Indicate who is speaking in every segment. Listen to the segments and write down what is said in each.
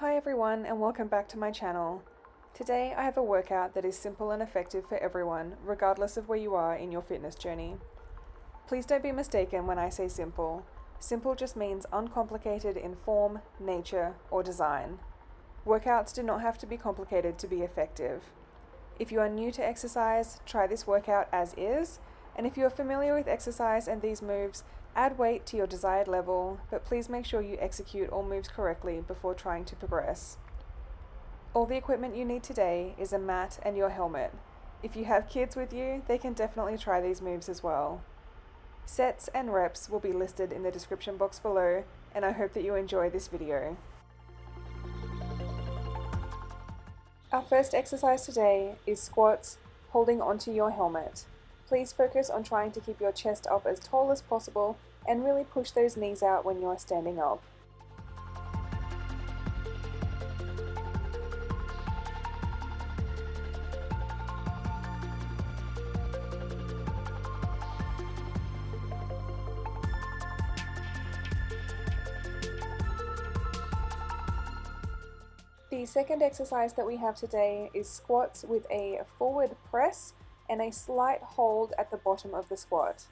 Speaker 1: Hi everyone and welcome back to my channel. Today I have a workout that is simple and effective for everyone, regardless of where you are in your fitness journey. Please don't be mistaken when I say simple. Simple just means uncomplicated in form, nature, or design. Workouts do not have to be complicated to be effective. If you are new to exercise, try this workout as is, and if you are familiar with exercise and these moves, add weight to your desired level, but please make sure you execute all moves correctly before trying to progress. All the equipment you need today is a mat and your helmet. If you have kids with you, they can definitely try these moves as well. Sets and reps will be listed in the description box below, and I hope that you enjoy this video. Our first exercise today is squats, holding onto your helmet. Please focus on trying to keep your chest up as tall as possible and really push those knees out when you are standing up. The second exercise that we have today is squats with a forward press and a slight hold at the bottom of the squat.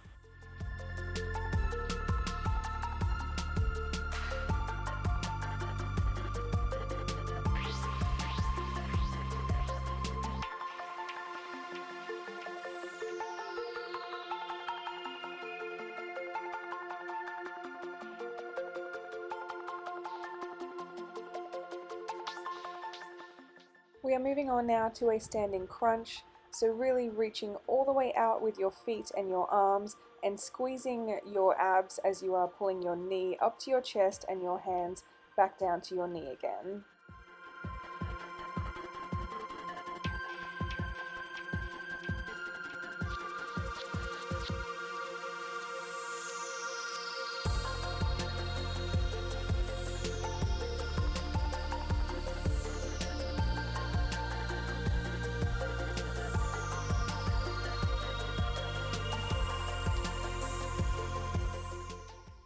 Speaker 1: We are moving on now to a standing crunch, so really reaching all the way out with your feet and your arms and squeezing your abs as you are pulling your knee up to your chest and your hands back down to your knee again.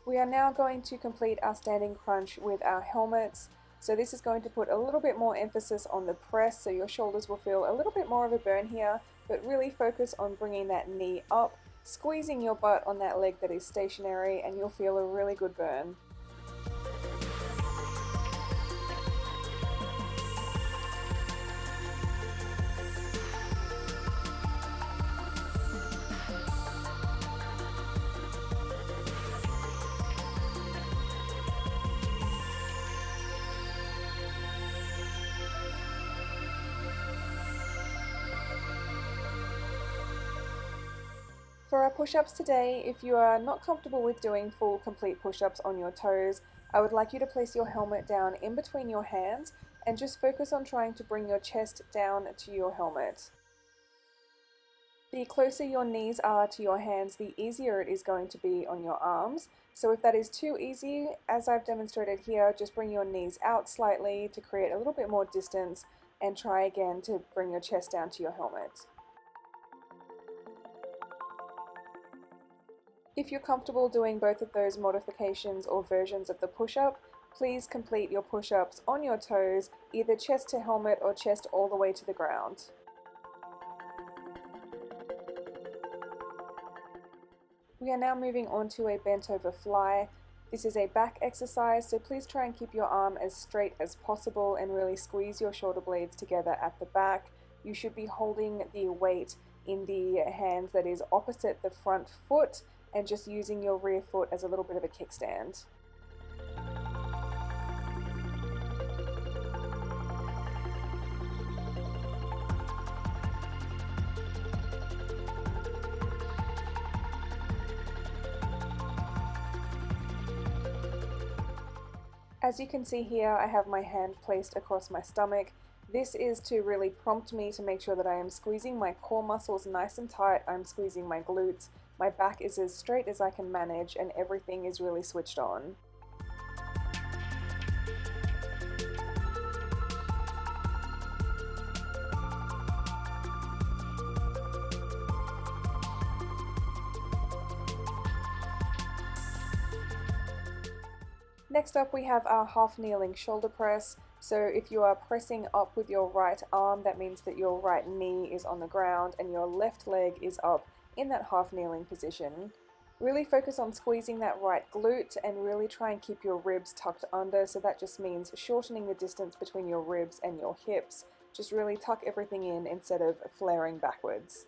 Speaker 1: We are now going to complete our standing crunch with our helmets. So this is going to put a little bit more emphasis on the press, so your shoulders will feel a little bit more of a burn here, but really focus on bringing that knee up, squeezing your butt on that leg that is stationary, and you'll feel a really good burn. For our push-ups today, if you are not comfortable with doing full complete push-ups on your toes, I would like you to place your helmet down in between your hands and just focus on trying to bring your chest down to your helmet. The closer your knees are to your hands, the easier it is going to be on your arms. So if that is too easy, as I've demonstrated here, just bring your knees out slightly to create a little bit more distance and try again to bring your chest down to your helmet. If you're comfortable doing both of those modifications or versions of the push-up, please complete your push-ups on your toes, either chest to helmet or chest all the way to the ground. We are now moving on to a bent over fly. This is a back exercise, so please try and keep your arm as straight as possible and really squeeze your shoulder blades together at the back. You should be holding the weight in the hand that is opposite the front foot and just using your rear foot as a little bit of a kickstand. As you can see here, I have my hand placed across my stomach. This is to really prompt me to make sure that I am squeezing my core muscles nice and tight, I'm squeezing my glutes, my back is as straight as I can manage, and everything is really switched on. Next up we have our half kneeling shoulder press. So if you are pressing up with your right arm, that means that your right knee is on the ground and your left leg is up in that half kneeling position. Really focus on squeezing that right glute and really try and keep your ribs tucked under, so that just means shortening the distance between your ribs and your hips. Just really tuck everything in instead of flaring backwards.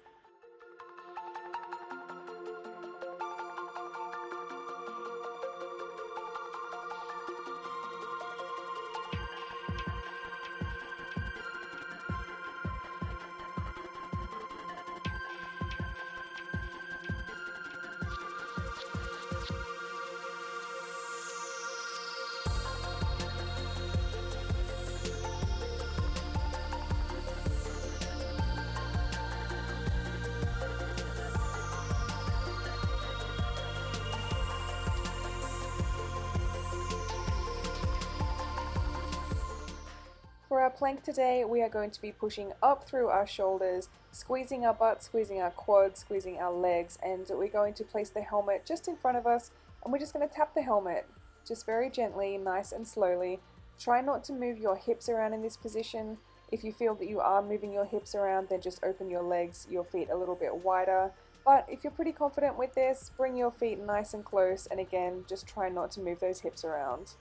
Speaker 1: For our plank today, we are going to be pushing up through our shoulders, squeezing our butt, squeezing our quads, squeezing our legs, and we're going to place the helmet just in front of us, and we're just going to tap the helmet, just very gently, nice and slowly. Try not to move your hips around in this position. If you feel that you are moving your hips around, then just open your legs, your feet a little bit wider. But if you're pretty confident with this, bring your feet nice and close, and again, just try not to move those hips around.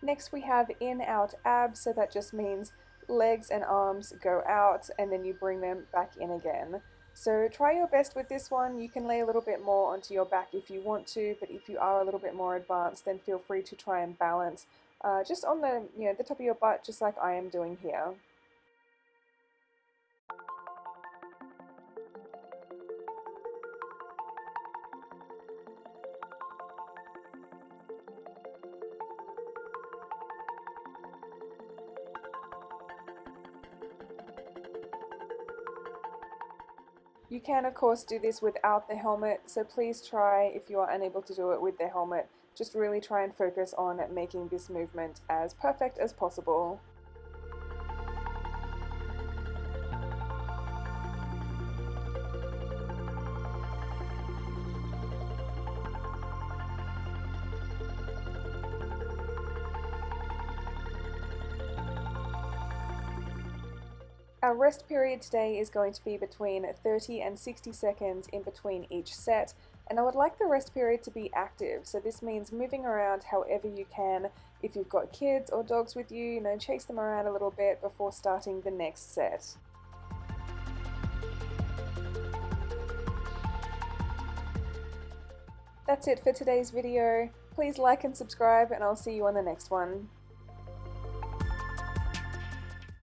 Speaker 1: Next we have in-out abs, so that just means legs and arms go out and then you bring them back in again. So try your best with this one. You can lay a little bit more onto your back if you want to, but if you are a little bit more advanced, then feel free to try and balance just on the, the top of your butt, just like I am doing here. You can of course do this without the helmet, so please try, if you are unable to do it with the helmet, just really try and focus on making this movement as perfect as possible. Our rest period today is going to be between 30 and 60 seconds in between each set, and I would like the rest period to be active, so this means moving around however you can. If you've got kids or dogs with you, chase them around a little bit before starting the next set. That's it for today's video. Please like and subscribe, and I'll see you on the next one.